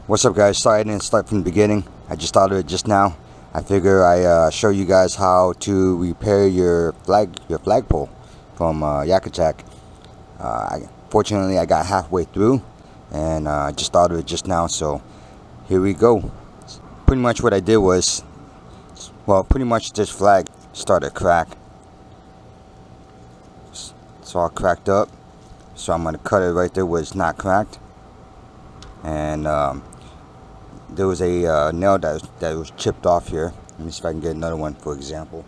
What's up, guys? Sorry I didn't start from the beginning. I just thought of it just now. I figure I show you guys how to repair your flagpole from YakAttack. Fortunately, I got halfway through, and I just thought of it just now. So here we go. Pretty much what I did was, well, pretty much this flag started to crack. It's all cracked up. So I'm gonna cut it right there where it's not cracked, and there was a nail that was chipped off here. Let me see if I can get another one, for example.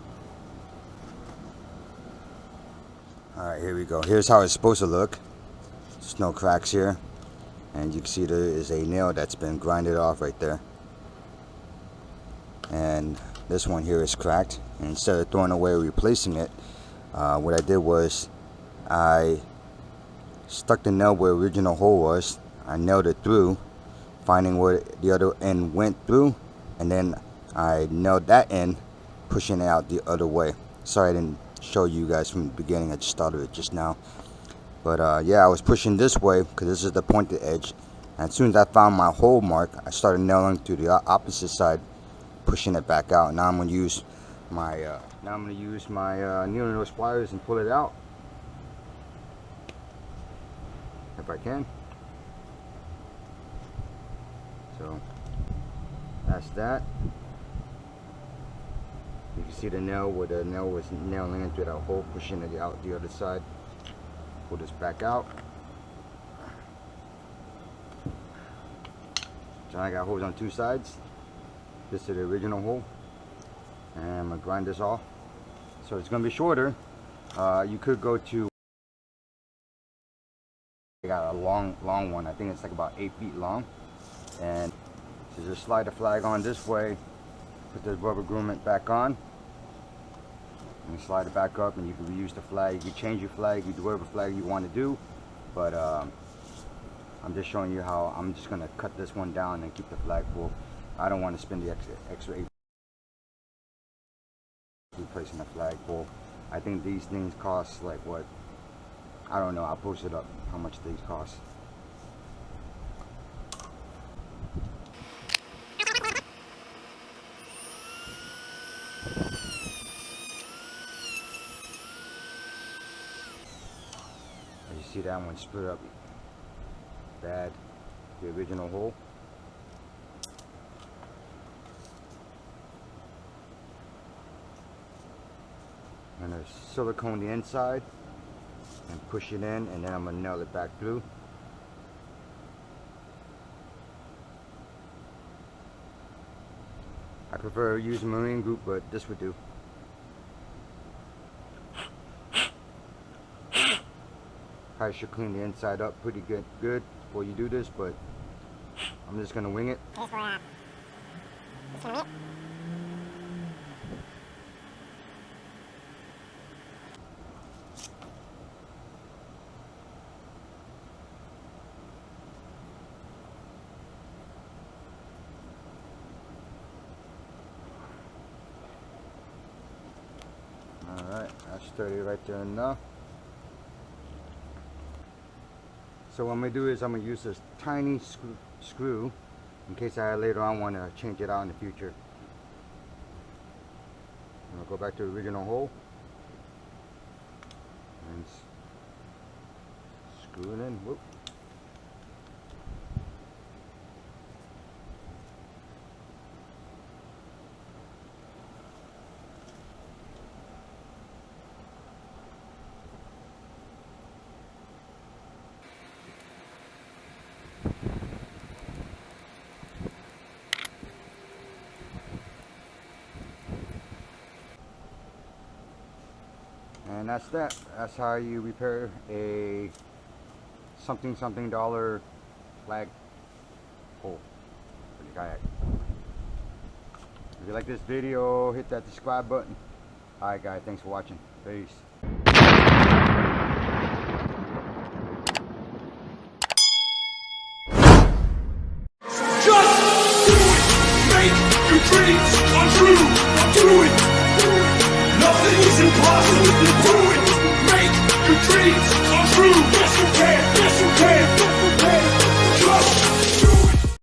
Alright, here we go. Here's how it's supposed to look. There's no cracks here. And you can see there is a nail that's been grinded off right there. And this one here is cracked. And instead of throwing away or replacing it, what I did was I stuck the nail where the original hole was. I nailed it through, finding where the other end went through, and then I nailed that end, pushing it out the other way. Sorry I didn't show you guys from the beginning. I just thought of it just now. But yeah, I was pushing this way because this is the pointed edge. And as soon as I found my hole mark, I started nailing to the opposite side, pushing it back out. Now I'm going to use my needle nose pliers and pull it out if I can. So that's that. You can see the nail where the nail was nailing into that hole, pushing it out the other side. Pull this back out. So I got holes on two sides. This is the original hole, and I'm gonna grind this off. So it's gonna be shorter. You could go to. I got a long one. I think it's like about 8 feet long. And so just slide the flag on this way, put the rubber grommet back on, and slide it back up, and you can reuse the flag. You can change your flag, you do whatever flag you want to do, but I'm just showing you how I'm just going to cut this one down and keep the flagpole. I don't want to spend the extra 8 replacing the flagpole. I think these things cost like what? I don't know, I'll post it up how much these cost. You see that one split up bad, the original hole. I'm going to silicone the inside and push it in, and then I'm going to nail it back through. I prefer using marine group, but this would do. I should clean the inside up pretty good before you do this, but I'm just gonna wing it. Alright, that's sturdy right there enough. So what I'm going to do is I'm going to use this tiny screw in case I later on want to change it out in the future. I'm going to go back to the original hole and screw it in. Whoop. And that's that. That's how you repair a something dollar flag pole for the kayak. If you like this video, hit that subscribe button. Alright guys, thanks for watching. Peace.